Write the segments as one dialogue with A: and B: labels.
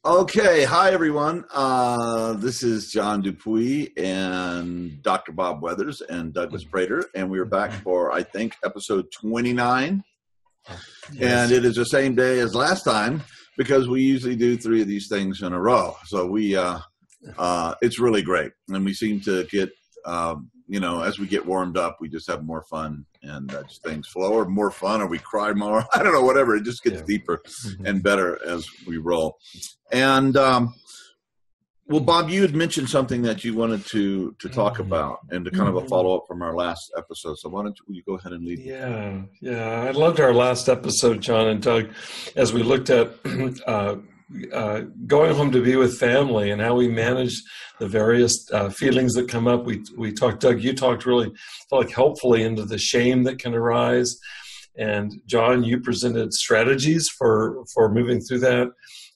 A: Okay, hi everyone. This is John Dupuy and Dr. Bob Weathers and Douglas Prater, and we are back for, I think, episode 29. Yes. And it is the same day as last time because we usually do 3 of these things in a row. So it's really great, and we seem to get, as we get warmed up, we just have more fun and just things flow, or more fun, or we cry more. I don't know, whatever. It just gets deeper and better as we roll. And, well, Bob, you had mentioned something that you wanted to talk about and to kind of a follow-up from our last episode. So why don't you go ahead and lead?
B: Yeah. I loved our last episode, John and Doug, as we looked at going home to be with family and how we manage the various feelings that come up. We talked, Doug, you talked really, felt like helpfully into the shame that can arise. And John, you presented strategies for moving through that,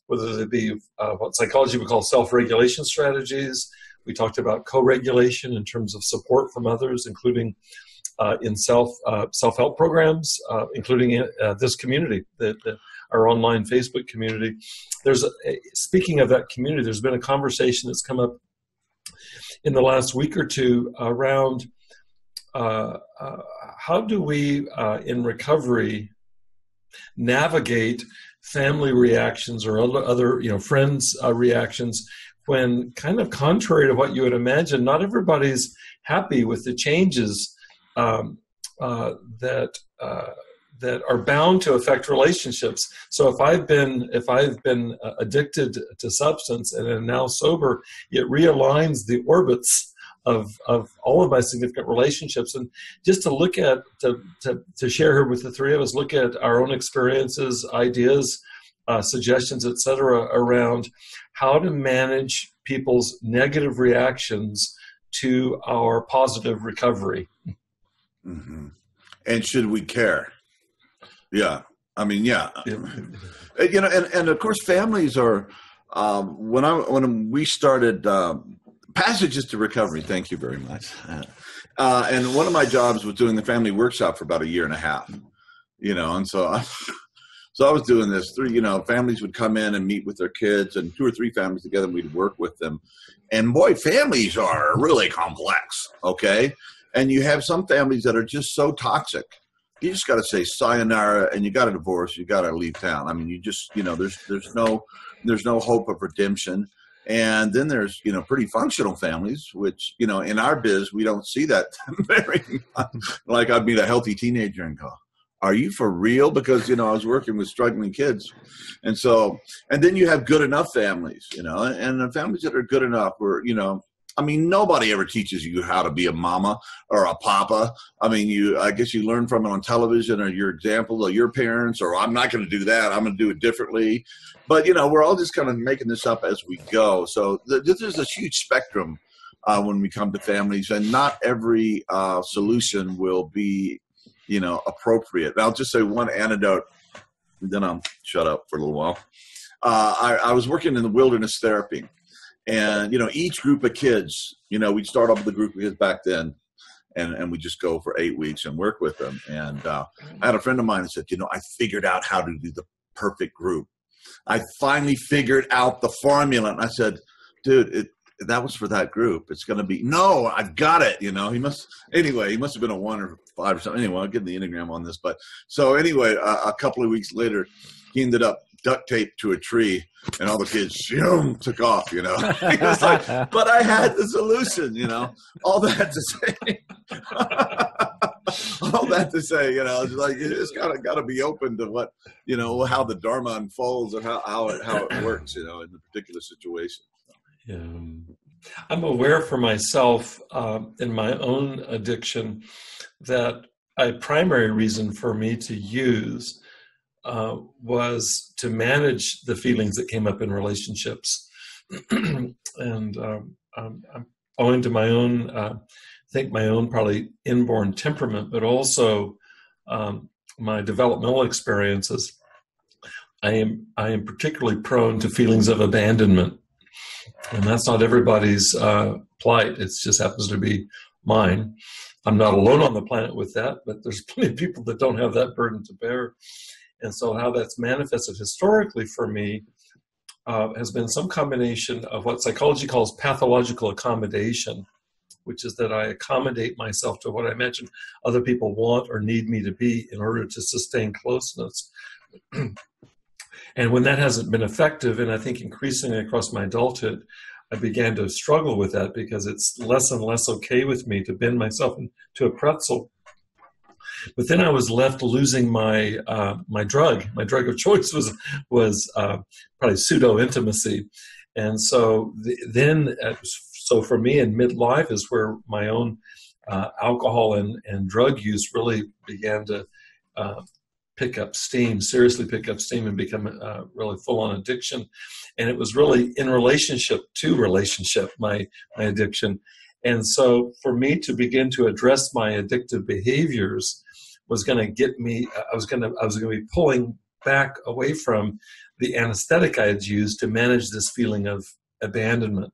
B: whether it be what psychology would call self-regulation strategies. We talked about co-regulation in terms of support from others, including in self-help programs, including this community, our online Facebook community. Speaking of that community, there's been a conversation that's come up in the last week or two around how do we, in recovery, navigate family reactions or other friends' reactions when, kind of contrary to what you would imagine, not everybody's happy with the changes that are bound to affect relationships. So if I've been addicted to substance and am now sober, it realigns the orbits of all of my significant relationships. And just to look at, to share here with the 3 of us, look at our own experiences, ideas, suggestions, etc., around how to manage people's negative reactions to our positive recovery.
A: Mm-hmm. And should we care? Yeah. I mean, yeah. And of course, families are, when we started Passages to Recovery, thank you very much. And one of my jobs was doing the family workshop for about 1.5 years, and so I was doing this through, families would come in and meet with their kids, and 2 or 3 families together, and we'd work with them. And boy, families are really complex, okay? And you have some families that are just so toxic. You just got to say sayonara, and you got to divorce. You got to leave town. I mean, you just, there's no hope of redemption. And then there's, pretty functional families, which, in our biz, we don't see that very much. Like I'd meet a healthy teenager and go, are you for real? Because, I was working with struggling kids. And then you have good enough families, and the families that are good enough where, nobody ever teaches you how to be a mama or a papa. I mean, I guess you learn from it on television or your example of your parents, or I'm not going to do that. I'm going to do it differently. But, we're all just kind of making this up as we go. So there's a huge spectrum when we come to families, and not every solution will be, appropriate. And I'll just say one anecdote, and then I'll shut up for a little while. I was working in the wilderness therapy. And, each group of kids, we'd start off with a group of kids back then, and we just go for 8 weeks and work with them. And I had a friend of mine that said, I figured out how to do the perfect group. I finally figured out the formula. And I said, dude, that was for that group. It's going to be, no, I've got it. He must have been a 1 or 5 or something. Anyway, I'll get the Enneagram on this. But so anyway, a couple of weeks later, he ended up duct taped to a tree, and all the kids took off, He was like, but I had the solution, all that to say, it's like, you just got to be open to what, how the Dharma unfolds or how it works, in the particular situation.
B: Yeah. I'm aware for myself in my own addiction that a primary reason for me to use was to manage the feelings that came up in relationships. And owing to my own, I think my own probably inborn temperament, but also my developmental experiences, I am particularly prone to feelings of abandonment. And that's not everybody's plight. It just happens to be mine. I'm not alone on the planet with that, but there's plenty of people that don't have that burden to bear. And so how that's manifested historically for me has been some combination of what psychology calls pathological accommodation, which is that I accommodate myself to what I mentioned other people want or need me to be in order to sustain closeness. And when that hasn't been effective, and I think increasingly across my adulthood, I began to struggle with that because it's less and less okay with me to bend myself into a pretzel. But then I was left losing my my drug. My drug of choice was probably pseudo intimacy, and so so for me in midlife is where my own alcohol and drug use really began to seriously pick up steam and become really full-on addiction. And it was really in relationship, my addiction. And so for me to begin to address my addictive behaviors was going to get me, I was going to be pulling back away from the anesthetic I had used to manage this feeling of abandonment.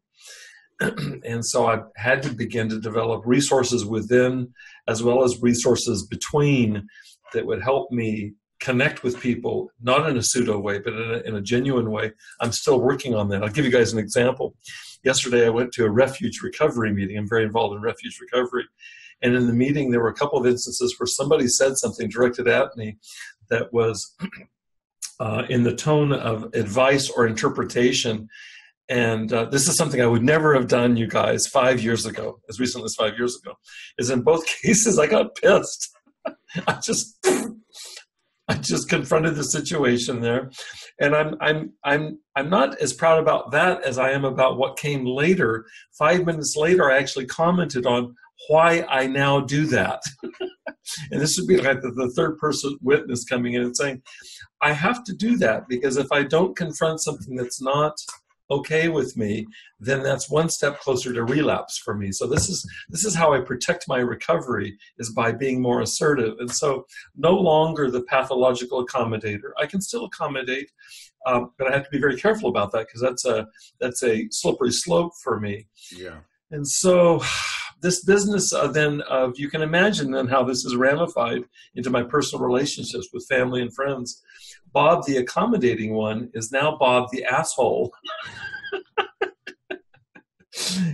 B: And so I had to begin to develop resources within as well as resources between that would help me connect with people, not in a pseudo way, but in a genuine way. I'm still working on that. I'll give you guys an example. Yesterday, I went to a refuge recovery meeting. I'm very involved in refuge recovery. And in the meeting, there were a couple of instances where somebody said something directed at me that was in the tone of advice or interpretation. And this is something I would never have done, you guys, 5 years ago, as recently as 5 years ago, is in both cases, I got pissed. I just confronted the situation there. And I'm not as proud about that as I am about what came later. 5 minutes later, I actually commented on why I now do that. And this would be like the third person witness coming in and saying, I have to do that because if I don't confront something that's not okay with me, then that's one step closer to relapse for me. So this is how I protect my recovery, is by being more assertive. And so no longer the pathological accommodator. I can still accommodate, but I have to be very careful about that because that's a slippery slope for me.
A: Yeah.
B: And so this business then of, you can imagine then how this is ramified into my personal relationships with family and friends. Bob, the accommodating one, is now Bob, the asshole.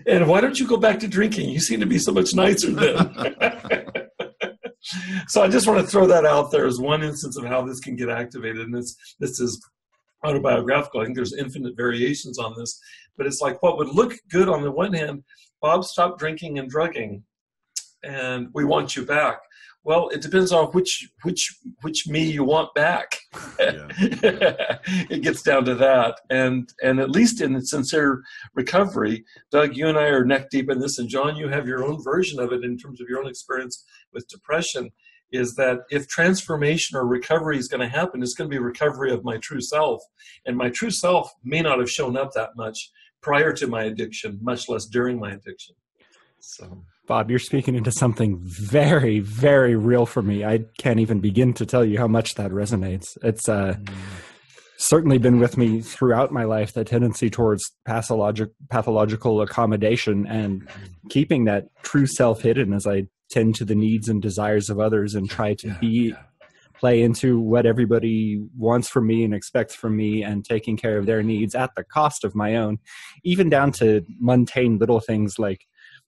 B: And why don't you go back to drinking? You seem to be so much nicer then. So I just want to throw that out there as one instance of how this can get activated. And this is autobiographical. I think there's infinite variations on this. But it's like what would look good on the one hand, Bob stopped drinking and drugging, and we want you back. Well, it depends on which me you want back. Yeah. It gets down to that. And at least in sincere recovery, Doug, you and I are neck deep in this, and John, you have your own version of it in terms of your own experience with depression, is that if transformation or recovery is going to happen, it's going to be recovery of my true self. And my true self may not have shown up that much prior to my addiction, much less during my addiction. So,
C: Bob, you're speaking into something very, very real for me. I can't even begin to tell you how much that resonates. It's certainly been with me throughout my life, the tendency towards pathological accommodation and keeping that true self hidden as I tend to the needs and desires of others and try to play into what everybody wants from me and expects from me, and taking care of their needs at the cost of my own, even down to mundane little things like,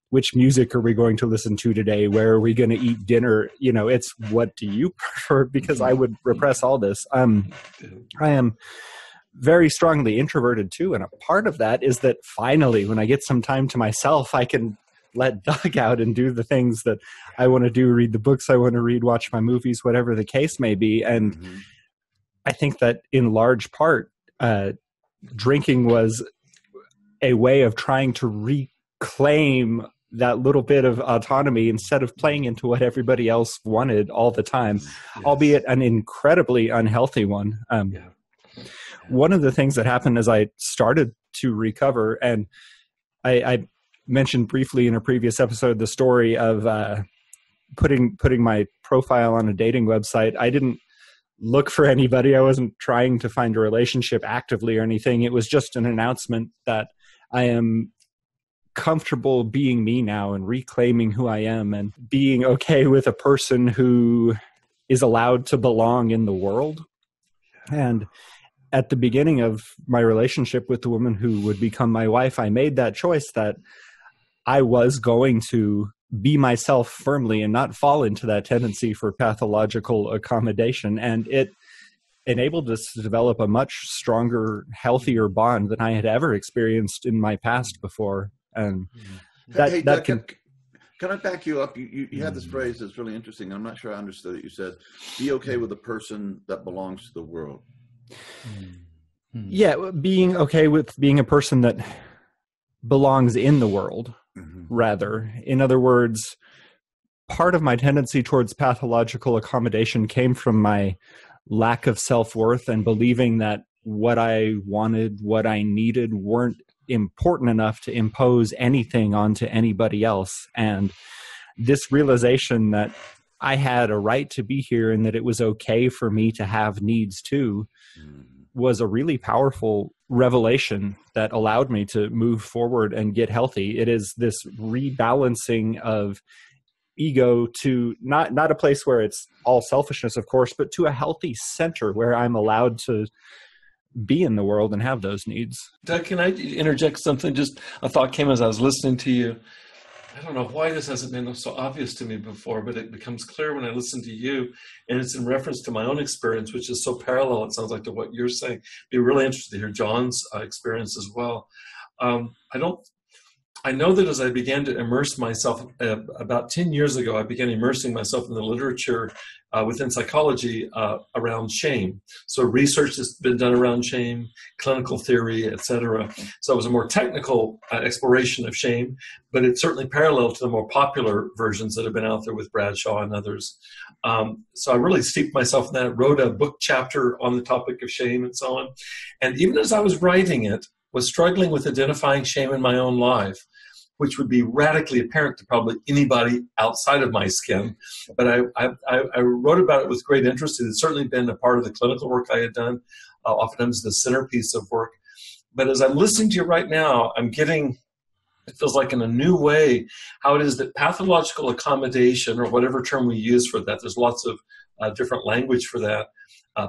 C: which music are we going to listen to today? Where are we going to eat dinner? You know, it's what do you prefer? Because I would repress all this. I am very strongly introverted too. And a part of that is that finally, when I get some time to myself, I can let Doug out and do the things that I want to do, read the books I want to read, watch my movies, whatever the case may be. And I think that in large part, drinking was a way of trying to reclaim that little bit of autonomy instead of playing into what everybody else wanted all the time, albeit an incredibly unhealthy one. One of the things that happened as I started to recover, and I mentioned briefly in a previous episode the story of putting my profile on a dating website. I didn't look for anybody. I wasn't trying to find a relationship actively or anything. It was just an announcement that I am comfortable being me now and reclaiming who I am and being okay with a person who is allowed to belong in the world. And at the beginning of my relationship with the woman who would become my wife, I made that choice that I was going to be myself firmly and not fall into that tendency for pathological accommodation. And it enabled us to develop a much stronger, healthier bond than I had ever experienced in my past before. And
A: Hey, Doug, can I back you up? You had this phrase that's really interesting. I'm not sure I understood it. You said, be okay with a person that belongs to the world.
C: Yeah, being okay with being a person that belongs in the world, rather. In other words, part of my tendency towards pathological accommodation came from my lack of self-worth and believing that what I wanted, what I needed weren't important enough to impose anything onto anybody else. And this realization that I had a right to be here and that it was okay for me to have needs too was a really powerful revelation that allowed me to move forward and get healthy. It is this rebalancing of ego to not a place where it's all selfishness, of course, but to a healthy center where I'm allowed to be in the world and have those needs.
B: Doug, can I interject something? Just a thought came as I was listening to you. I don't know why this hasn't been so obvious to me before, but it becomes clear when I listen to you, and it's in reference to my own experience, which is so parallel, it sounds like, to what you're saying. Be really interested to hear John's experience as well. I know that as I began to immerse myself, about 10 years ago, I began immersing myself in the literature within psychology around shame. So research has been done around shame, clinical theory, etc. So it was a more technical exploration of shame, but it's certainly parallel to the more popular versions that have been out there with Bradshaw and others. So I really steeped myself in that, wrote a book chapter on the topic of shame and so on. And even as I was writing it, was struggling with identifying shame in my own life, which would be radically apparent to probably anybody outside of my skin. But I wrote about it with great interest. It had certainly been a part of the clinical work I had done, oftentimes the centerpiece of work. But as I'm listening to you right now, I'm getting, it feels like in a new way, how it is that pathological accommodation, or whatever term we use for that, there's lots of different language for that,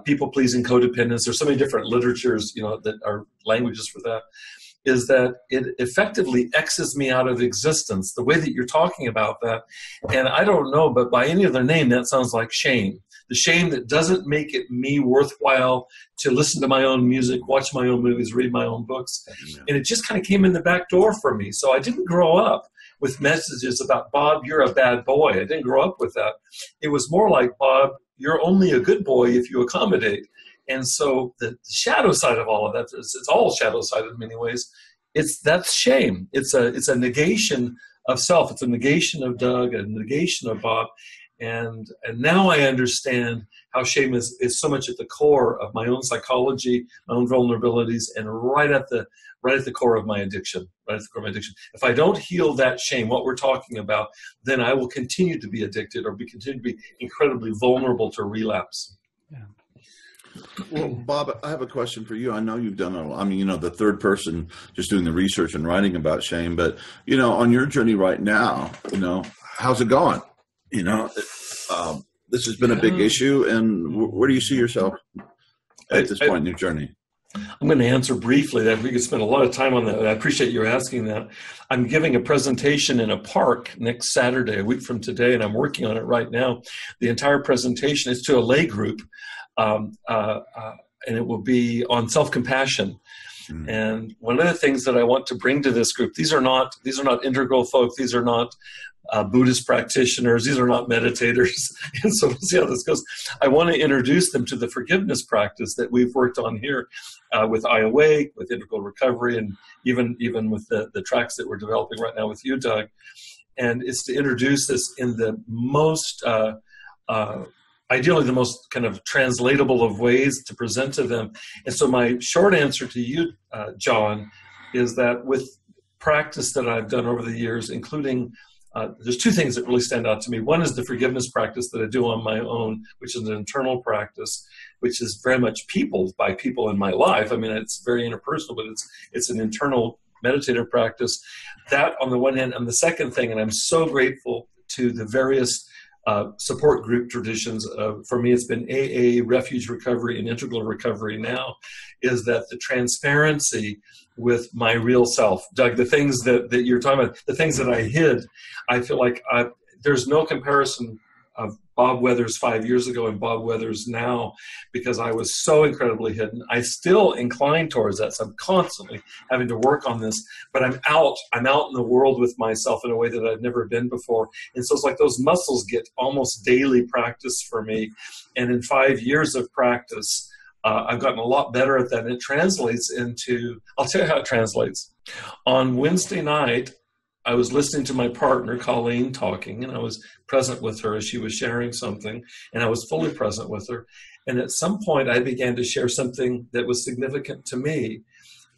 B: people-pleasing codependence, there's so many different literatures, that are languages for that, is that it effectively X's me out of existence, the way that you're talking about that. And I don't know, but by any other name, that sounds like shame. The shame that doesn't make it me worthwhile to listen to my own music, watch my own movies, read my own books. Yeah. And it just kind of came in the back door for me. So I didn't grow up with messages about, Bob, you're a bad boy. I didn't grow up with that. It was more like, Bob, you're only a good boy if you accommodate. And so the shadow side of all of that, it's all shadow side in many ways. That's shame. It's a negation of self. It's a negation of Doug, a negation of Bob. And now I understand how shame is so much at the core of my own psychology, my own vulnerabilities, and right at the core of my addiction. Right at the core of my addiction. If I don't heal that shame, what we're talking about, then I will continue to be addicted or continue to be incredibly vulnerable to relapse.
C: Yeah.
A: Well, Bob, I have a question for you. I know you've done the third person just doing the research and writing about shame, but, on your journey right now, how's it going? This has been a big issue, and where do you see yourself at this point in your journey?
B: I'm going to answer briefly that. We could spend a lot of time on that. I appreciate you asking that. I'm giving a presentation in a park next Saturday, a week from today, and I'm working on it right now. The entire presentation is to a lay group, and it will be on self-compassion. Mm. And one of the things that I want to bring to this group, these are not integral folk, these are not Buddhist practitioners, these are not meditators, and so we'll see how this goes. I want to introduce them to the forgiveness practice that we've worked on here with I Awake, with Integral Recovery, and even with the tracks that we're developing right now with you, Doug. And it's to introduce this in the most ideally the most kind of translatable of ways to present to them. And so my short answer to you, John, is that with practice that I've done over the years, including, there's two things that really stand out to me. One is the forgiveness practice that I do on my own, which is an internal practice, which is very much peopled by people in my life. I mean, it's very interpersonal, but it's an internal meditative practice. That on the one hand, and the second thing, and I'm so grateful to the various support group traditions. For me, it's been AA, Refuge Recovery, and Integral Recovery now, is that the transparency with my real self. Doug, the things that you're talking about, the things that I hid, I feel like there's no comparison of Bob Weathers 5 years ago and Bob Weathers now, because I was so incredibly hidden. I still incline towards that, so I'm constantly having to work on this, but I'm out in the world with myself in a way that I've never been before. And so it's like those muscles get almost daily practice for me. And in 5 years of practice, I've gotten a lot better at that. And it translates into, I'll tell you how it translates. On Wednesday night, I was listening to my partner, Colleen, talking, and I was present with her as she was sharing something, and I was fully present with her. And at some point, I began to share something that was significant to me.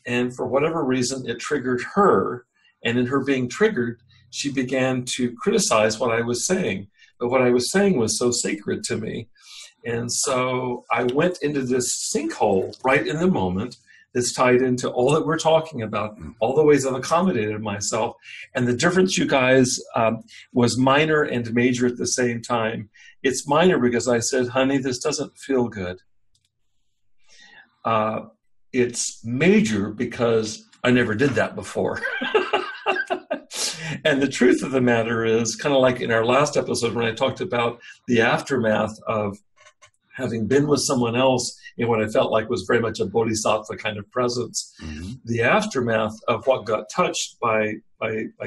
B: And for whatever reason, it triggered her. And in her being triggered, she began to criticize what I was saying. But what I was saying was so sacred to me. And so I went into this sinkhole right in the moment that's tied into all that we're talking about, all the ways I've accommodated myself. And the difference, you guys, was minor and major at the same time. It's minor because I said, honey, this doesn't feel good. It's major because I never did that before. And the truth of the matter is, kind of like in our last episode when I talked about the aftermath of having been with someone else in what I felt like was very much a bodhisattva kind of presence, the aftermath of what got touched by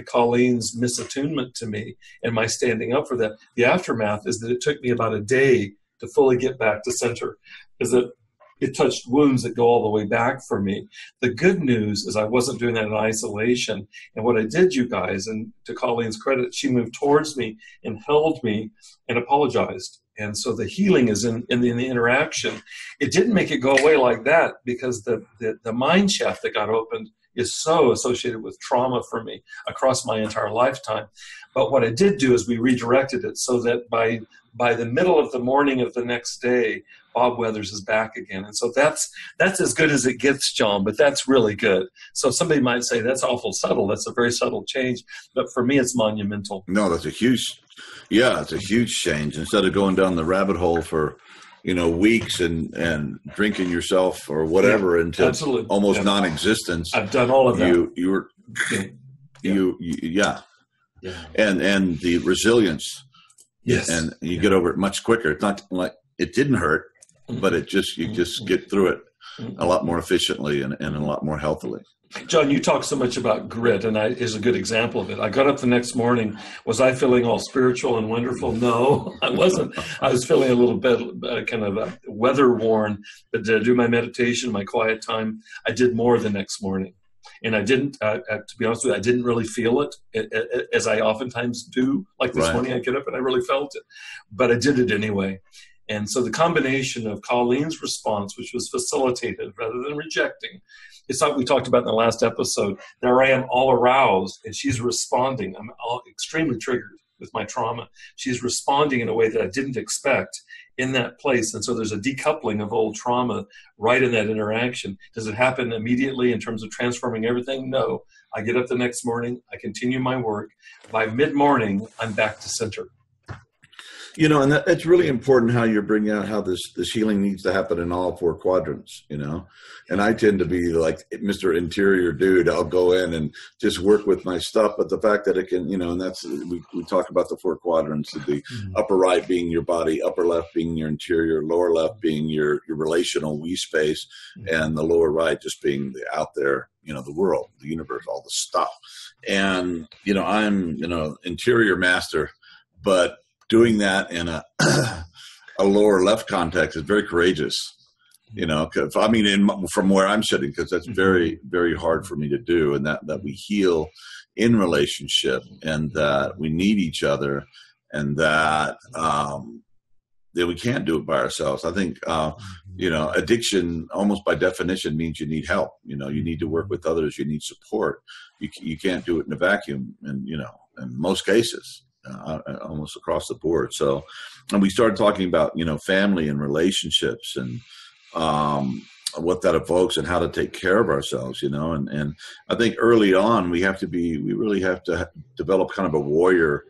B: Colleen's misattunement to me and my standing up for that, the aftermath is that it took me about a day to fully get back to center, is that it touched wounds that go all the way back for me. The good news is I wasn't doing that in isolation. And what I did, you guys, and to Colleen's credit, she moved towards me and held me and apologized. And so the healing is in the interaction. It didn't make it go away like that because the mind shaft that got opened is so associated with trauma for me across my entire lifetime. But what I did do is we redirected it so that by the middle of the morning of the next day, Bob Weathers is back again. And so that's as good as it gets, John, but that's really good. So somebody might say that's awful subtle. That's a very subtle change. But for me, it's monumental.
A: No, it's a huge change. Instead of going down the rabbit hole for, weeks and drinking yourself or whatever into
B: absolutely.
A: Almost non-existence.
B: I've done all of that.
A: And the resilience.
B: Yes.
A: And you get over it much quicker. It's not like it didn't hurt, but you just get through it a lot more efficiently and a lot more healthily.
B: John, you talk so much about grit, and is a good example of it. I got up the next morning. Was I feeling all spiritual and wonderful? No, I wasn't. I was feeling a little bit kind of weather worn. But did I do my meditation, my quiet time? I did more the next morning. And I didn't, to be honest with you, I didn't really feel it as I oftentimes do. Like this morning, I get up and I really felt it. But I did it anyway. And so the combination of Colleen's response, which was facilitated rather than rejecting, it's like we talked about in the last episode. There I am all aroused and she's responding. I'm extremely triggered with my trauma. She's responding in a way that I didn't expect in that place. And so there's a decoupling of old trauma right in that interaction. Does it happen immediately in terms of transforming everything? No. I get up the next morning. I continue my work. By mid-morning, I'm back to center.
A: And it's really important how you're bringing out how this healing needs to happen in all four quadrants, and I tend to be like Mr. Interior dude. I'll go in and just work with my stuff. But the fact that it can, and that's, we talk about the four quadrants, the upper right being your body, upper left being your interior, lower left being your relational we space, and the lower right just being the out there, the world, the universe, all the stuff. And, I'm, interior master, but doing that in a lower left context is very courageous, from where I'm sitting, because that's very, very hard for me to do. And that we heal in relationship and that we need each other and that we can't do it by ourselves. I think, addiction almost by definition means you need help. You need to work with others. You need support. You can't do it in a vacuum. And, in most cases. Almost across the board. So, and we started talking about, family and relationships and what that evokes and how to take care of ourselves, and I think early on we really have to develop kind of a warrior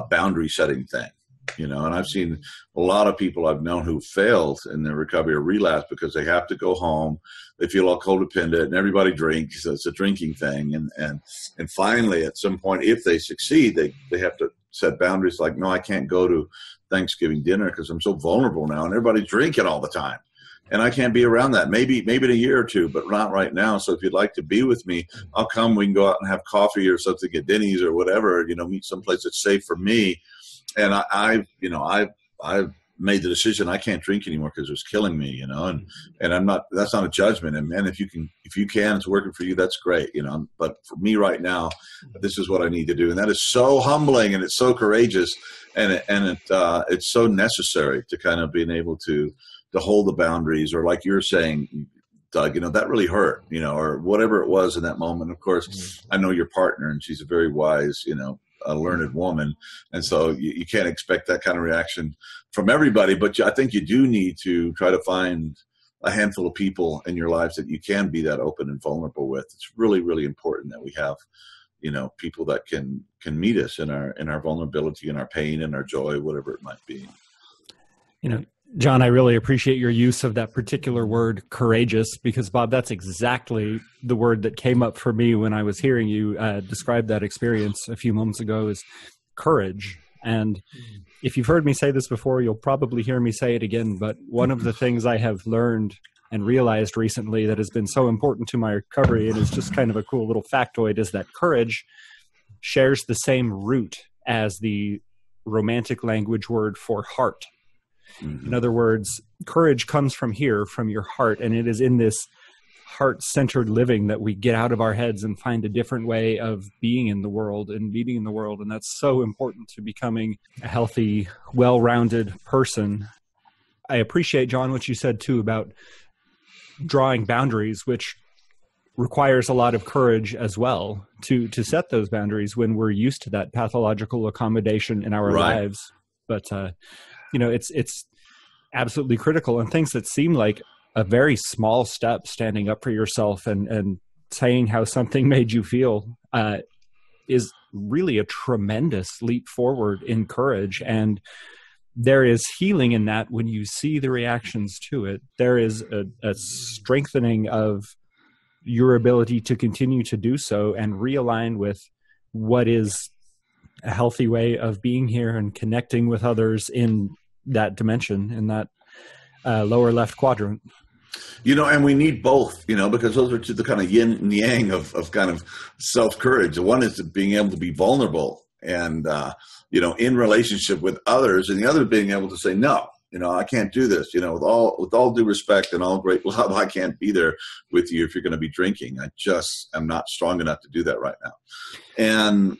A: boundary setting thing, you know, and I've seen a lot of people I've known who failed in their recovery or relapse because they have to go home. They feel all codependent, and everybody drinks. So it's a drinking thing. And finally, at some point, if they succeed, they have to set boundaries like, no, I can't go to Thanksgiving dinner because I'm so vulnerable now, and everybody's drinking all the time. And I can't be around that. Maybe in a year or two, but not right now. So if you'd like to be with me, I'll come. We can go out and have coffee or something at Denny's or whatever, you know, meet someplace that's safe for me. And I've made the decision I can't drink anymore because it's killing me, you know, and I'm not, that's not a judgment. And man, if you can, it's working for you, that's great, you know, but for me right now, this is what I need to do. And that is so humbling, and it's so courageous, and it's so necessary to kind of being able to hold the boundaries, or like you're saying, Doug, you know, that really hurt, you know, or whatever it was in that moment. Of course, I know your partner, and she's a very wise, you know, a learned woman. And so you can't expect that kind of reaction from everybody, but I think you do need to try to find a handful of people in your lives that you can be that open and vulnerable with. It's really, really important that we have, you know, people that can meet us in our vulnerability and our pain and our joy, whatever it might be.
C: You know, John, I really appreciate your use of that particular word, courageous, because Bob, that's exactly the word that came up for me when I was hearing you describe that experience a few moments ago, is courage. And if you've heard me say this before, you'll probably hear me say it again. But one of the things I have learned and realized recently that has been so important to my recovery, and is just kind of a cool little factoid, is that courage shares the same root as the romantic language word for heart. In other words, courage comes from here, from your heart, and it is in this heart-centered living that we get out of our heads and find a different way of being in the world and meeting in the world. And that's so important to becoming a healthy, well-rounded person. I appreciate, John, what you said too about drawing boundaries, which requires a lot of courage as well to set those boundaries when we're used to that pathological accommodation in our lives. But you know, it's absolutely critical, and things that seem like a very small step, standing up for yourself and saying how something made you feel, is really a tremendous leap forward in courage. And there is healing in that when you see the reactions to it. There is a strengthening of your ability to continue to do so and realign with what is a healthy way of being here and connecting with others in that dimension, in that lower left quadrant.
A: You know, and we need both, you know, because those are the kind of yin and yang of kind of self-courage. One is being able to be vulnerable and, you know, in relationship with others, and the other being able to say, no, you know, I can't do this, you know, with all due respect and all great love, I can't be there with you if you're going to be drinking. I just am not strong enough to do that right now. And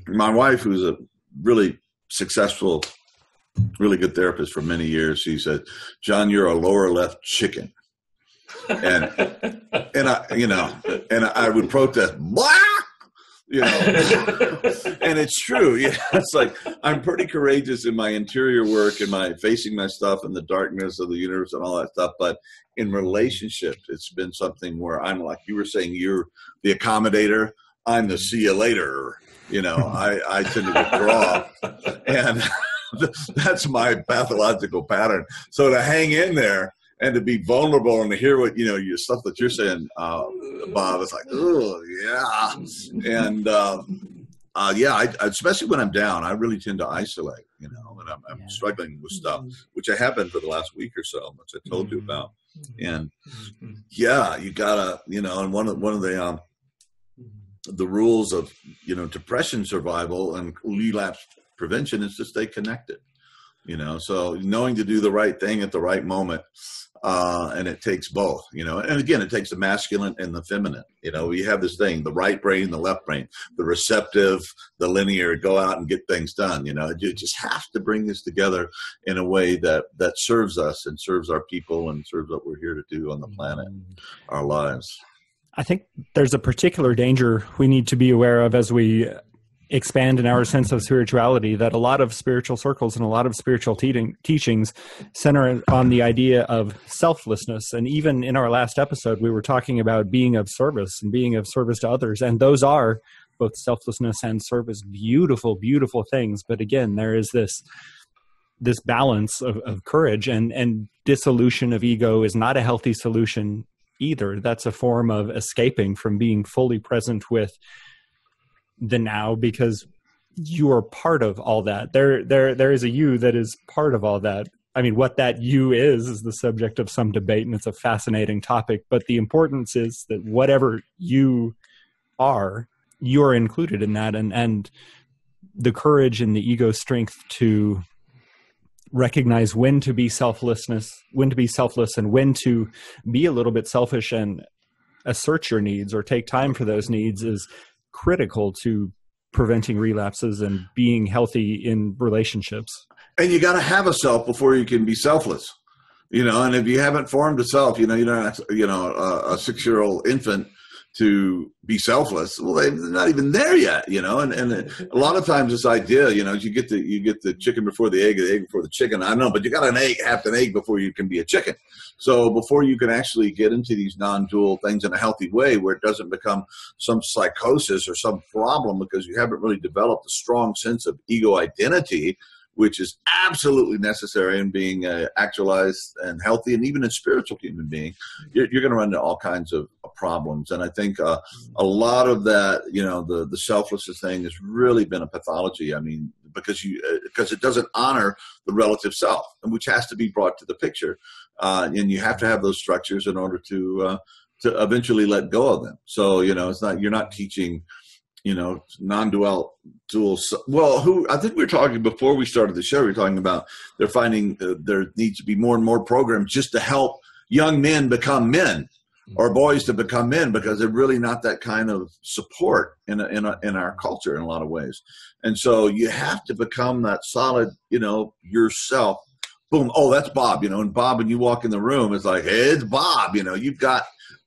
A: my wife, who's a really successful, really good therapist for many years, she said, John, you're a lower left chicken. And I would protest, blah! You know, and it's true. Yeah, it's like I'm pretty courageous in my interior work and my facing my stuff in the darkness of the universe and all that stuff. But in relationships, it's been something where I'm, like you were saying, you're the accommodator. I'm the see you later. You know, I tend to withdraw, and that's my pathological pattern. So to hang in there and to be vulnerable and to hear what, you know, your stuff that you're saying, Bob, it's like, oh yeah. And yeah, I, especially when I'm down, I really tend to isolate, you know, and I'm struggling with stuff, which I have been for the last week or so, which I told you about. And yeah, you gotta, you know, and one of the rules of, you know, depression survival and relapse prevention is to stay connected, you know, so knowing to do the right thing at the right moment. And it takes both, you know, and again, it takes the masculine and the feminine. You know, we have this thing, the right brain, the left brain, the receptive, the linear, go out and get things done. You know, you just have to bring this together in a way that serves us and serves our people and serves what we're here to do on the planet, our lives.
C: I think there's a particular danger we need to be aware of as we expand in our sense of spirituality, that a lot of spiritual circles and a lot of spiritual teachings center on the idea of selflessness. And even in our last episode, we were talking about being of service and being of service to others. And those are both selflessness and service, beautiful, beautiful things. But again, there is this balance of courage, and dissolution of ego is not a healthy solution either. That's a form of escaping from being fully present with the now, because you are part of all that. There is a you that is part of all that. I mean, what that you is the subject of some debate, and it's a fascinating topic. But the importance is that whatever you are, you're included in that, and the courage and the ego strength to recognize when to be selfless, and when to be a little bit selfish and assert your needs or take time for those needs is critical to preventing relapses and being healthy in relationships.
A: And you got to have a self before you can be selfless, and if you haven't formed a self, you're not, a 6-year-old infant to be selfless. Well, they're not even there yet, and a lot of times this idea, you get the chicken before the egg before the chicken. I know, but you got half an egg before you can be a chicken. So before you can actually get into these non-dual things in a healthy way, where it doesn't become some psychosis or some problem because you haven't really developed a strong sense of ego identity, which is absolutely necessary in being actualized and healthy, and even a spiritual human being, you're going to run into all kinds of problems. And I think a lot of that, the selflessness thing has really been a pathology. I mean, because it doesn't honor the relative self, and which has to be brought to the picture, and you have to have those structures in order to eventually let go of them. So you're not teaching non-dual. Well, I think we were talking before we started the show, we were talking about they're finding there needs to be more and more programs just to help young men become men, or boys to become men, because they're really not that kind of support in our culture in a lot of ways. And so you have to become that solid, yourself. Boom. Oh, that's Bob, and Bob, when you walk in the room, it's like, hey, it's Bob, you've got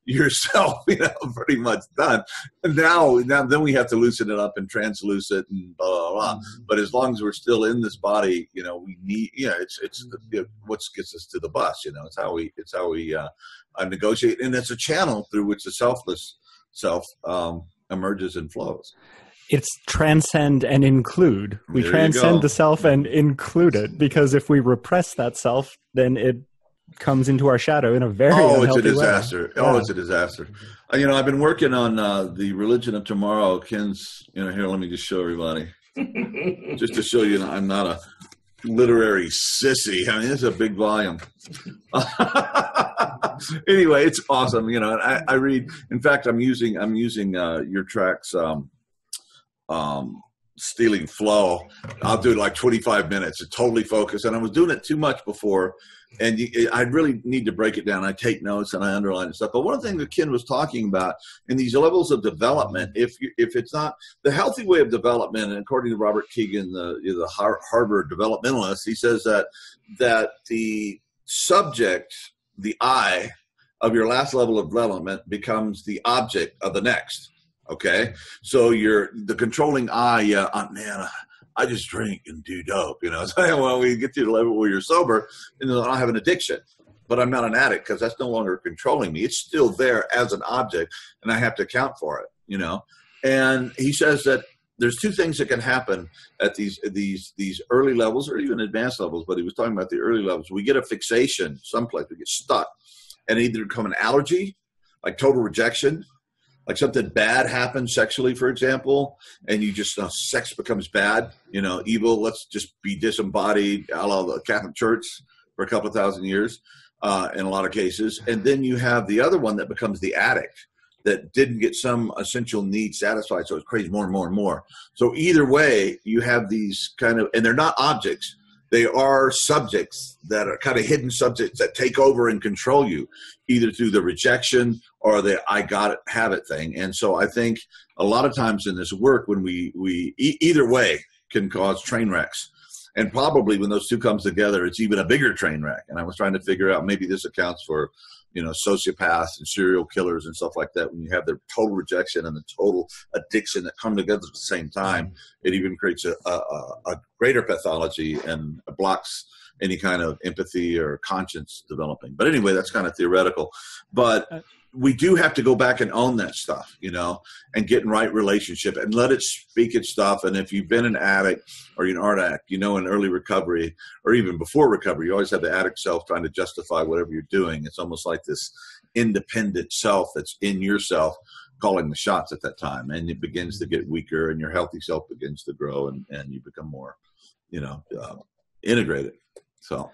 A: yourself, pretty much done. And now then we have to loosen it up and transluce it and blah, blah, blah. But as long as we're still in this body, we need, it's what gets us to the bus, it's how we negotiate. And it's a channel through which the selfless self emerges and flows.
C: It's transcend and include. We transcend the self and include it, because if we repress that self, then it comes into our shadow in a very
A: it's a disaster
C: way.
A: Oh, it's a disaster. I've been working on the Religion of Tomorrow. Ken's here, let me just show everybody just to show you I'm not a literary sissy. I mean, it's a big volume. Anyway, it's awesome. I read, in fact, I'm using your tracks Stealing Flow. I'll do like 25 minutes to totally focus, and I was doing it too much before, and I really need to break it down. I take notes and I underline and stuff. But one of the things that Ken was talking about in these levels of development, if it's not the healthy way of development, and according to Robert Keegan, the Harvard developmentalist, he says that the subject, the I of your last level of development becomes the object of the next. Okay, so the controlling I, man, I just drink and do dope, So when we get to the level where you're sober, I have an addiction, but I'm not an addict because that's no longer controlling me. It's still there as an object, and I have to account for it, And he says that there's two things that can happen at these early levels, or even advanced levels, but he was talking about the early levels. We get a fixation someplace, we get stuck, and either become an allergy, like total rejection. Like something bad happens sexually, for example, and you just, sex becomes bad, evil, let's just be disembodied, a la the Catholic Church for a couple of thousand years in a lot of cases. And then you have the other one that becomes the addict that didn't get some essential need satisfied, so it craves more and more and more. So either way, you have these kind of, and they're not objects. They are subjects that are kind of hidden subjects that take over and control you, either through the rejection or the I got it, have it thing. And so I think a lot of times in this work, when we either way can cause train wrecks. And probably when those two comes together, it's even a bigger train wreck. And I was trying to figure out, maybe this accounts for, sociopaths and serial killers and stuff like that. When you have the total rejection and the total addiction that come together at the same time, it even creates a greater pathology and blocks any kind of empathy or conscience developing. But anyway, that's kind of theoretical. But we do have to go back and own that stuff, and get in right relationship and let it speak its stuff. And if you've been an addict or you're an addict, in early recovery or even before recovery, you always have the addict self trying to justify whatever you're doing. It's almost like this independent self that's in yourself calling the shots at that time. And it begins to get weaker and your healthy self begins to grow and you become more, integrated. So.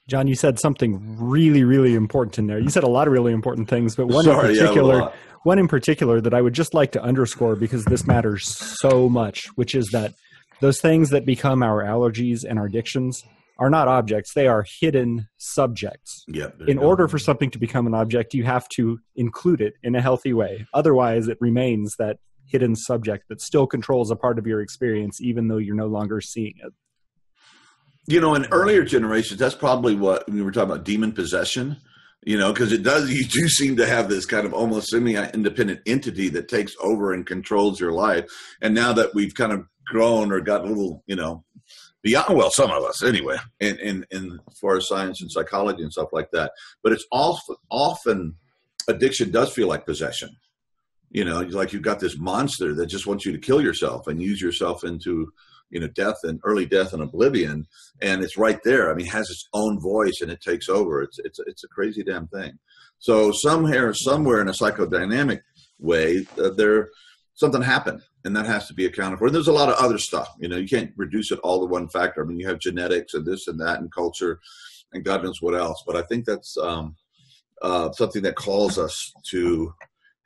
C: John, you said something really, really important in there. You said a lot of really important things, but one in particular that I would just like to underscore because this matters so much, which is that those things that become our allergies and our addictions are not objects. They are hidden subjects.
A: Yeah,
C: in order for something to become an object, you have to include it in a healthy way. Otherwise, it remains that hidden subject that still controls a part of your experience, even though you're no longer seeing it.
A: In earlier generations, that's probably what we were talking about, demon possession, because you do seem to have this kind of almost semi-independent entity that takes over and controls your life. And now that we've kind of grown or got a little, beyond, well, some of us anyway, in as far as science and psychology and stuff like that. But it's often addiction does feel like possession. Like you've got this monster that just wants you to kill yourself and use yourself into death and early death and oblivion, and it's right there. I mean, it has its own voice and it takes over. It's a crazy damn thing. So somewhere in a psychodynamic way, something happened, and that has to be accounted for. And there's a lot of other stuff. You can't reduce it all to one factor. I mean, you have genetics and this and that and culture and God knows what else. But I think that's something that calls us to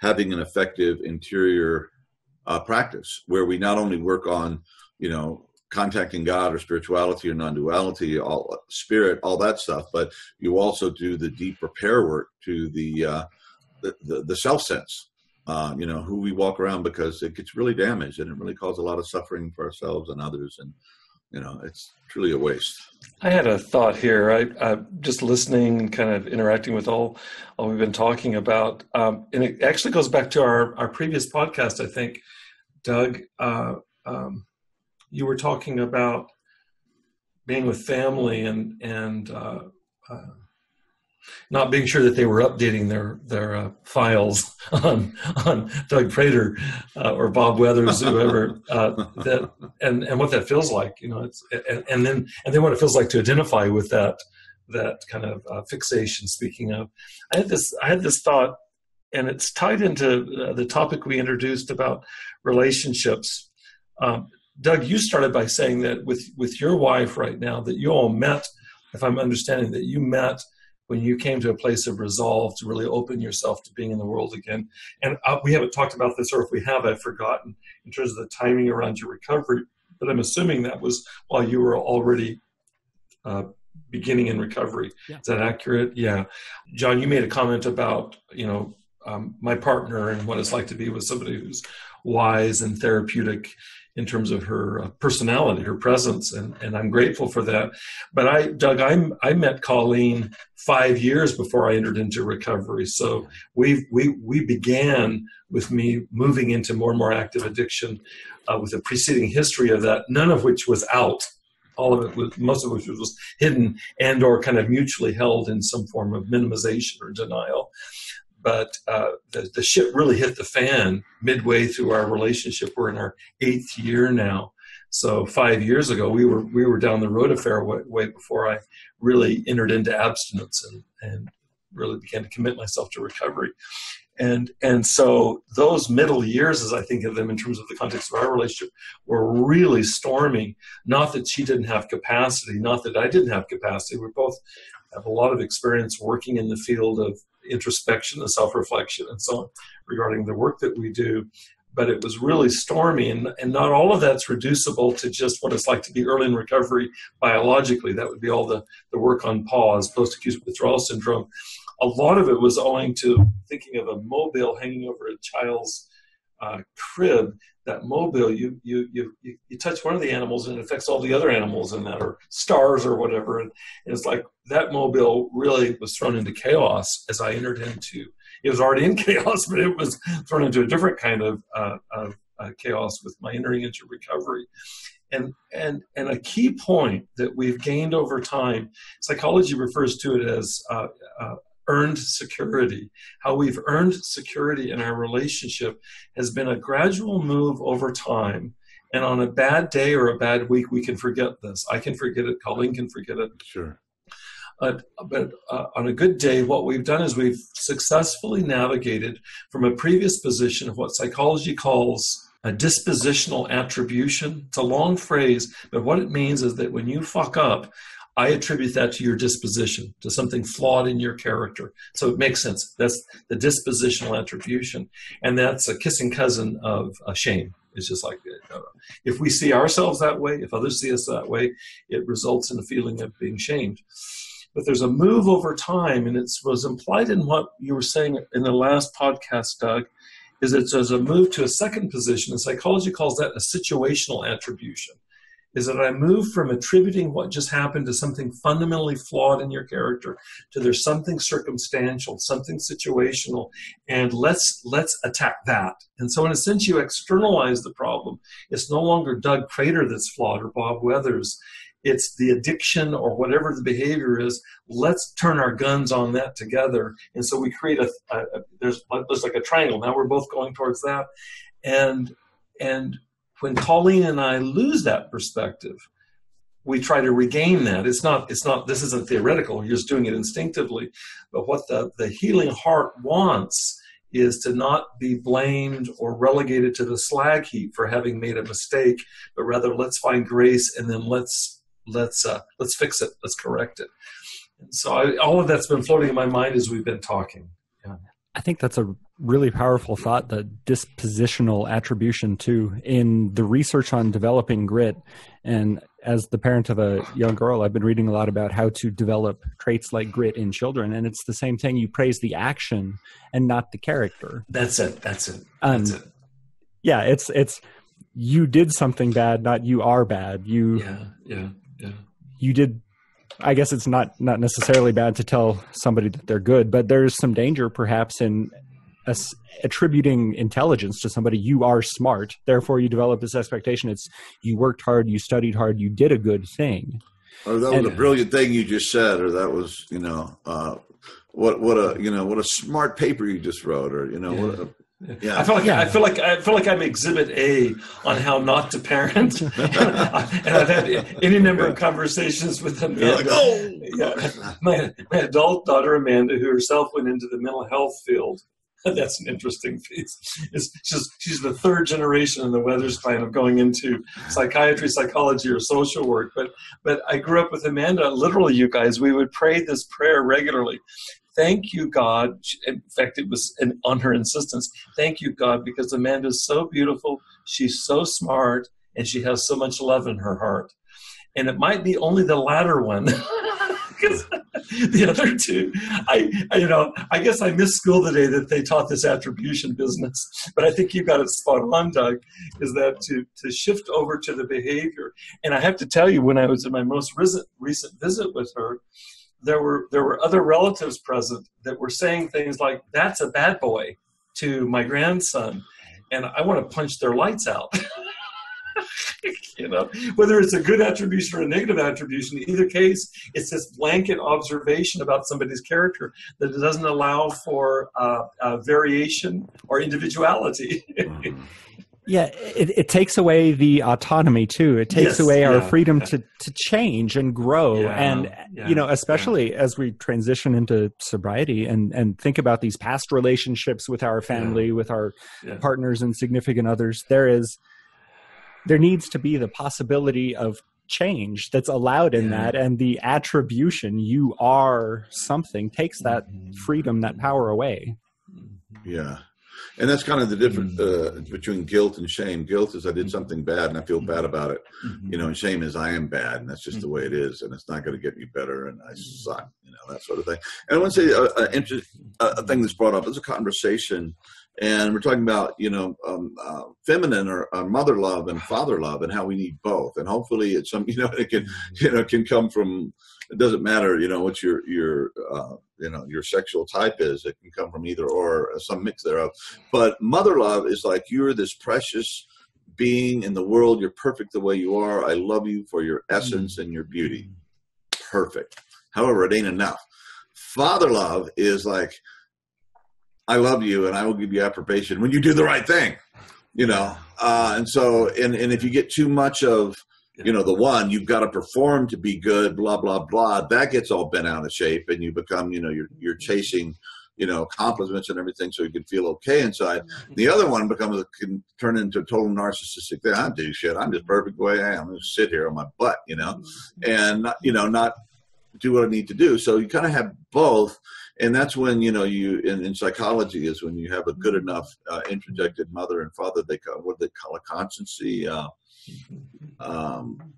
A: having an effective interior practice where we not only work on contacting God or spirituality or non-duality, all spirit, all that stuff, but you also do the deep repair work to the self sense, who we walk around, because it gets really damaged and it really causes a lot of suffering for ourselves and others. And, it's truly a waste.
B: I had a thought here. I just listening and kind of interacting with all we've been talking about. And it actually goes back to our previous podcast, I think, Doug. You were talking about being with family and not being sure that they were updating their files on Doug Prater or Bob Weathers, whoever, and what that feels like, it's and then what it feels like to identify with that kind of fixation. Speaking of, I had this thought, and it's tied into the topic we introduced about relationships. Doug, you started by saying that with your wife right now, that you all met, if I'm understanding, that you met when you came to a place of resolve to really open yourself to being in the world again. And we haven't talked about this, or if we have, I've forgotten, in terms of the timing around your recovery. But I'm assuming that was while you were already beginning in recovery. Yeah. Is that accurate? Yeah. John, you made a comment about, my partner and what it's like to be with somebody who's wise and therapeutic in terms of her personality, her presence, and I'm grateful for that. But Doug, I met Colleen 5 years before I entered into recovery. So we began with me moving into more and more active addiction with a preceding history of that, none of which was out. All of it was, most of which was hidden and or kind of mutually held in some form of minimization or denial. But the shit really hit the fan midway through our relationship. We're in our 8th year now. So 5 years ago, we were down the road a fair way before I really entered into abstinence and really began to commit myself to recovery. And so those middle years, as I think of them in terms of the context of our relationship, were really stormy. Not that she didn't have capacity, not that I didn't have capacity. We both have a lot of experience working in the field of introspection and self-reflection and so on regarding the work that we do. But it was really stormy, and not all of that's reducible to just what it's like to be early in recovery biologically. That would be all the work on PAWS, post-acute withdrawal syndrome. A lot of it was owing to thinking of a mobile hanging over a child's crib. That mobile, you touch one of the animals and it affects all the other animals in that, or stars or whatever. And it's like that mobile really was thrown into chaos as I entered into. It was already in chaos, but it was thrown into a different kind of chaos with my entering into recovery. And a key point that we've gained over time, psychology refers to it as earned security. How we've earned security in our relationship has been a gradual move over time. And on a bad day or a bad week, we can forget this. I can forget it. Colleen can forget it.
A: Sure.
B: But on a good day, what we've done is we've successfully navigated from a previous position of what psychology calls a dispositional attribution. It's a long phrase, but what it means is that when you fuck up, I attribute that to your disposition, to something flawed in your character. So it makes sense. That's the dispositional attribution. And that's a kissing cousin of shame. It's just like, if we see ourselves that way, if others see us that way, it results in a feeling of being shamed. But there's a move over time, and it was implied in what you were saying in the last podcast, Doug, is that there's a move to a second position, and psychology calls that a situational attribution. Is that I move from attributing what just happened to something fundamentally flawed in your character to there's something circumstantial, something situational, and let's attack that. And so in a sense, you externalize the problem. It's no longer Doug Crater that's flawed or Bob Weathers. It's the addiction or whatever the behavior is. Let's turn our guns on that together. And so we create there's like a triangle. Now we're both going towards that. And when Colleen and I lose that perspective, we try to regain that. It's not, this isn't theoretical. You're just doing it instinctively. But what the healing heart wants is to not be blamed or relegated to the slag heap for having made a mistake, but rather let's find grace and then let's fix it. Let's correct it. And so all of that's been floating in my mind as we've been talking. Yeah.
C: I think that's a really powerful thought, the dispositional attribution too. In the research on developing grit, and as the parent of a young girl, I've been reading a lot about how to develop traits like grit in children. And it's the same thing. You praise the action and not the character.
B: That's it.
C: Yeah, it's you did something bad, not you are bad. You did. I guess it's not necessarily bad to tell somebody that they're good, but there's some danger perhaps in attributing intelligence to somebody. You are smart, therefore you develop this expectation. It's you worked hard, you studied hard, you did a good thing.
A: Or that was a brilliant thing you just said, or that was, what a smart paper you just wrote, or yeah.
B: I feel like I'm Exhibit A on how not to parent, and I've had any number of conversations with Amanda. My adult daughter Amanda, who herself went into the mental health field. That's an interesting piece. She's the third generation in the Weathers clan of going into psychiatry, psychology, or social work. But I grew up with Amanda. Literally, you guys, we would pray this prayer regularly. Thank you, God. In fact, it was on her insistence. Thank you, God, because Amanda's so beautiful, she's so smart, and she has so much love in her heart. And it might be only the latter one, because the other two, I guess I missed school the day that they taught this attribution business. But I think you got it spot on, Doug, is that to shift over to the behavior. And I have to tell you, when I was in my most recent visit with her, there were other relatives present that were saying things like, "That's a bad boy," to my grandson, and I want to punch their lights out. Whether it's a good attribution or a negative attribution, in either case, it's this blanket observation about somebody's character that it doesn't allow for variation or individuality.
C: Yeah, it takes away the autonomy too. It takes away our freedom to change and grow. Especially as we transition into sobriety and think about these past relationships with our family, with our partners and significant others, there needs to be the possibility of change that's allowed in that. And the attribution, you are something, takes that freedom, that power away.
A: Yeah. And that's kind of the difference between guilt and shame. Guilt is I did something bad and I feel bad about it. And shame is I am bad and that's just the way it is and it's not going to get me better and I suck, that sort of thing. And I want to say a thing that's brought up is a conversation, and we're talking about, feminine or mother love and father love and how we need both. And hopefully it's some, it can come from, it doesn't matter, what your sexual type is. It can come from either or some mix thereof. But mother love is like, you're this precious being in the world. You're perfect the way you are. I love you for your essence and your beauty. Perfect. However, it ain't enough. Father love is like, I love you and I will give you approbation when you do the right thing, and so, and if you get too much of, the one, you've got to perform to be good, blah, blah, blah, that gets all bent out of shape, and you become, you're chasing, accomplishments and everything so you can feel okay inside. The other one can turn into a total narcissistic thing. I don't do shit. I'm just perfect the way I am. I'm going to sit here on my butt, and, not do what I need to do. So you kind of have both. And that's when, you in psychology is when you have a good enough introjected mother and father, what they call a constancy.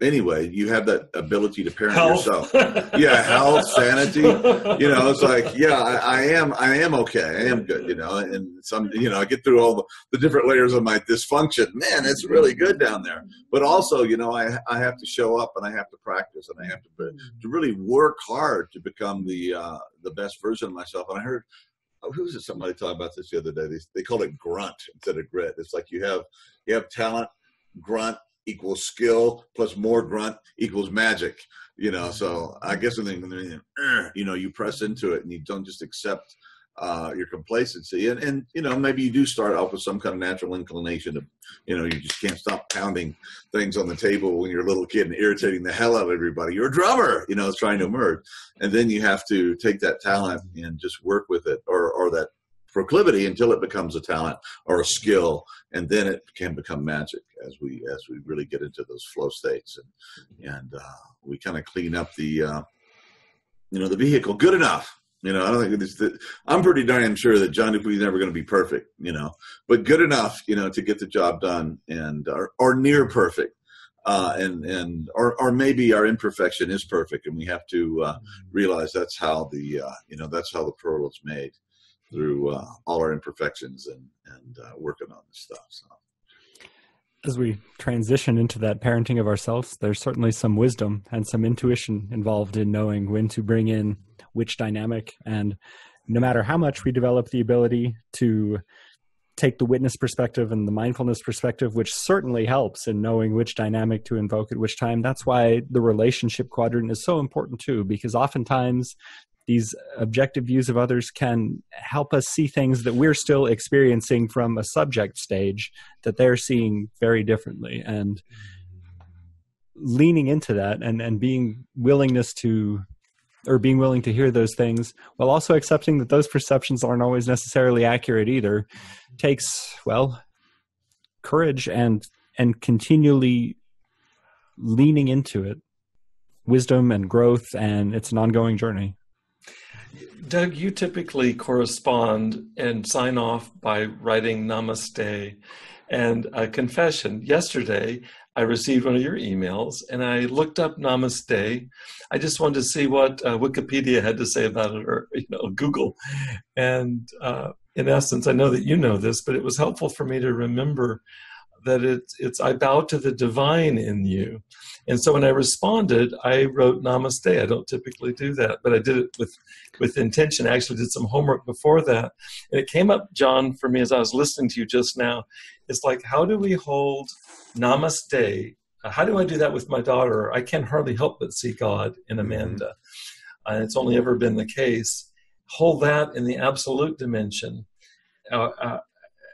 A: Anyway, you have that ability to parent yourself. Yeah, health, sanity. It's like, I am okay. I am good. And some, I get through all the different layers of my dysfunction. Man, it's really good down there. But also, I have to show up and I have to practice and I have to really work hard to become the best version of myself. And I heard, who was it? Somebody talking about this the other day. They call it grunt instead of grit. It's like you have talent, grunt equals skill plus more grunt equals magic, so I guess when you press into it and you don't just accept your complacency and maybe you do start off with some kind of natural inclination to, you just can't stop pounding things on the table when you're a little kid and irritating the hell out of everybody. You're a drummer, it's trying to emerge. And then you have to take that talent and just work with it or that proclivity until it becomes a talent or a skill, and then it can become magic as we really get into those flow states and we kind of clean up the the vehicle good enough. I don't think I'm pretty darn sure that John Dupuy is never going to be perfect, but good enough, to get the job done and or near perfect. Or maybe our imperfection is perfect, and we have to realize that's how that's how the pearl is made, through all our imperfections and working on this stuff. So,
C: as we transition into that parenting of ourselves, there's certainly some wisdom and some intuition involved in knowing when to bring in which dynamic. And no matter how much we develop the ability to take the witness perspective and the mindfulness perspective, which certainly helps in knowing which dynamic to invoke at which time, that's why the relationship quadrant is so important too, because oftentimes these objective views of others can help us see things that we're still experiencing from a subject stage that they're seeing very differently. And leaning into that and being willing to hear those things while also accepting that those perceptions aren't always necessarily accurate either takes, courage and continually leaning into it, wisdom and growth, and it's an ongoing journey.
B: Doug, you typically correspond and sign off by writing namaste and a confession. Yesterday, I received one of your emails and I looked up namaste. I just wanted to see what Wikipedia had to say about it, or Google. And in essence, I know that you know this, but it was helpful for me to remember that it's I bow to the divine in you. And so when I responded, I wrote namaste. I don't typically do that, but I did it with intention. I actually did some homework before that. And it came up, John, for me as I was listening to you just now. It's like, how do we hold namaste? How do I do that with my daughter? I can hardly help but see God in Amanda. And it's only ever been the case. Hold that in the absolute dimension.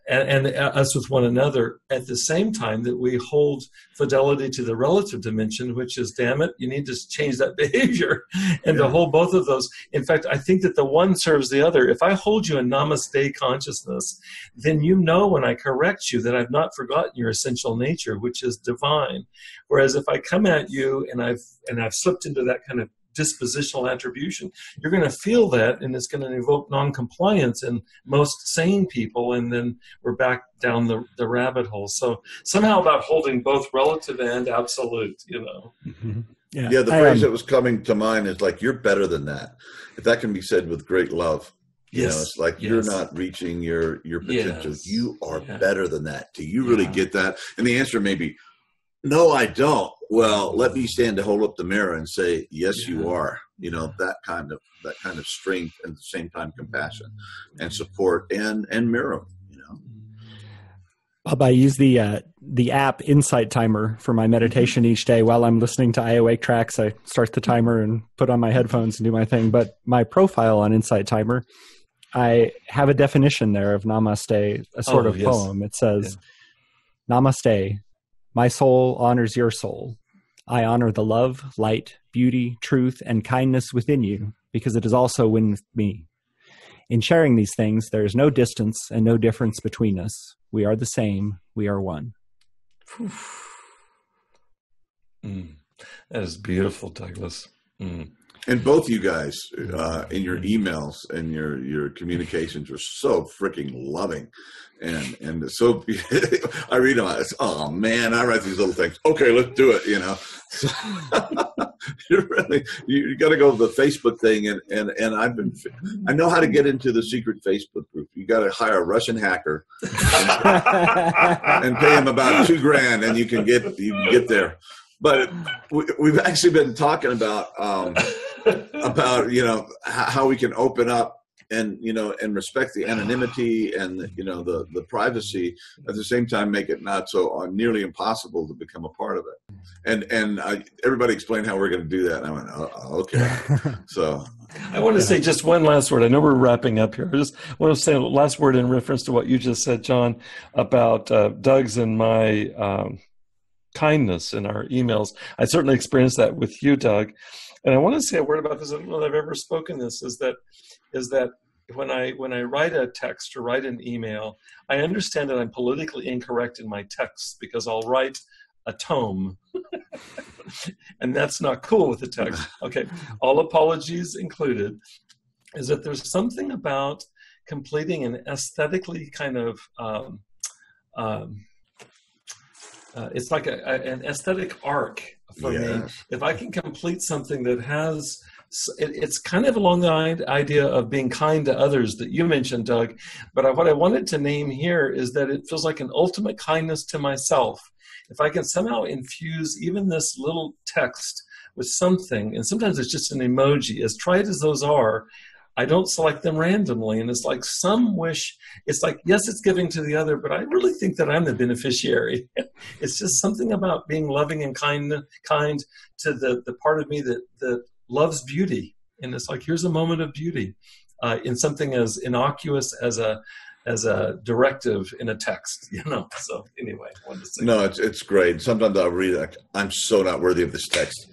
B: And us with one another at the same time that we hold fidelity to the relative dimension, which is, damn it, you need to change that behavior and to hold both of those. In fact, I think that the one serves the other. If I hold you in namaste consciousness, then when I correct you that I've not forgotten your essential nature, which is divine. Whereas if I come at you and I've slipped into that kind of dispositional attribution, you're going to feel that, and it's going to evoke non-compliance in most sane people, and then we're back down the rabbit hole. So somehow about holding both relative and absolute,
C: Mm-hmm.
A: Yeah, the phrase that was coming to mind is like, you're better than that. If that can be said with great love. It's like, you're not reaching your potential. Yes. You are better than that. Do you really get that? And the answer may be, no, I don't. Well, let me stand to hold up the mirror and say, yes, you are. That kind of strength, and at the same time compassion and support and mirror.
C: Bob, I use the app Insight Timer for my meditation each day. While I'm listening to iAwake tracks, I start the timer and put on my headphones and do my thing. But my profile on Insight Timer, I have a definition there of namaste, a sort of poem. It says, Namaste, my soul honors your soul. I honor the love, light, beauty, truth, and kindness within you, because it is also with me. In sharing these things, there is no distance and no difference between us. We are the same. We are one.
B: That is beautiful, Douglas.
A: And both you guys, in your emails and your communications are so freaking loving, and so I read them. It's, oh man, I write these little things. Okay, let's do it. So, you got to go to the Facebook thing, and I know how to get into the secret Facebook group. You got to hire a Russian hacker and pay him about $2,000, and you can get there. But we've actually been talking about how we can open up and respect the anonymity and the privacy, at the same time make it not so nearly impossible to become a part of it. And everybody explained how we're going to do that, and I went, okay. So
B: I want to say just one last word. I know we're wrapping up here. I just want to say a last word in reference to what you just said, John, about Doug's and my kindness in our emails. I certainly experienced that with you, Doug. And I want to say a word about this. I don't know that I've ever spoken this, is that when I write a text or write an email, I understand that I'm politically incorrect in my texts, because I'll write a tome. And that's not cool with the text. Okay, all apologies included, is that there's something about completing an aesthetically kind of it's like an aesthetic arc for me. If I can complete something that has, it's kind of along the idea of being kind to others that you mentioned, Doug. But what I wanted to name here is that it feels like an ultimate kindness to myself. If I can somehow infuse even this little text with something, and sometimes it's just an emoji, as trite as those are, I don't select them randomly. And it's like some wish, it's like, yes, it's giving to the other, but I really think that I'm the beneficiary. It's just something about being loving and kind to the part of me that loves beauty. And it's like, here's a moment of beauty in something as innocuous as a directive in a text, So anyway, I wanted to say
A: no, it's great. Sometimes I'll read it. I'm so not worthy of this text.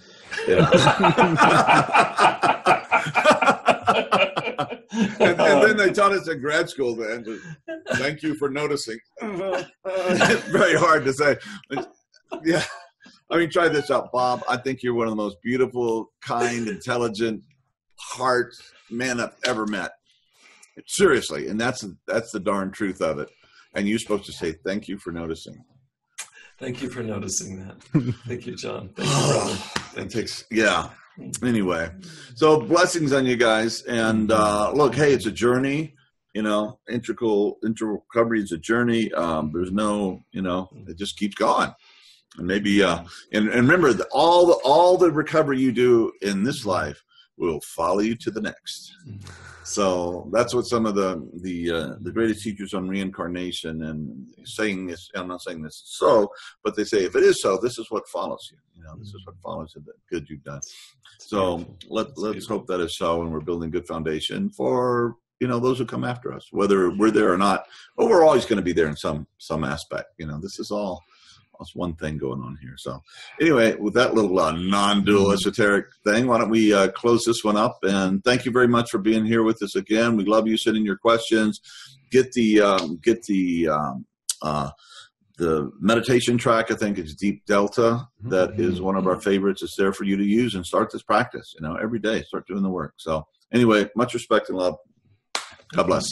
A: And then they taught us in grad school to end with, thank you for noticing. It's very hard to say. Yeah. I mean, try this out, Bob. I think you're one of the most beautiful, kind, intelligent, heart man I've ever met. Seriously. And that's the darn truth of it. And you're supposed to say, thank you for noticing.
B: Thank you for noticing that. Thank you, John. Thank you, brother. Thank you.
A: Yeah. Anyway, so blessings on you guys. And look, hey, it's a journey. Integral recovery is a journey. There's no, it just keeps going. And maybe, and remember that all the recovery you do in this life will follow you to the next. So that's what some of the greatest teachers on reincarnation and saying this. I'm not saying this is so, but they say if it is so, this is what follows you. This is what follows the good you've done. So let's hope that is so, and we're building good foundation for those who come after us, whether we're there or not. But we're always going to be there in some aspect. This is all. That's one thing going on here. So anyway, with that little non-dual esoteric thing, why don't we close this one up? And thank you very much for being here with us again. We love you. Send in your questions. Get the meditation track. I think it's Deep Delta. That is one of our favorites. It's there for you to use and start this practice. Every day, start doing the work. So anyway, much respect and love. God bless.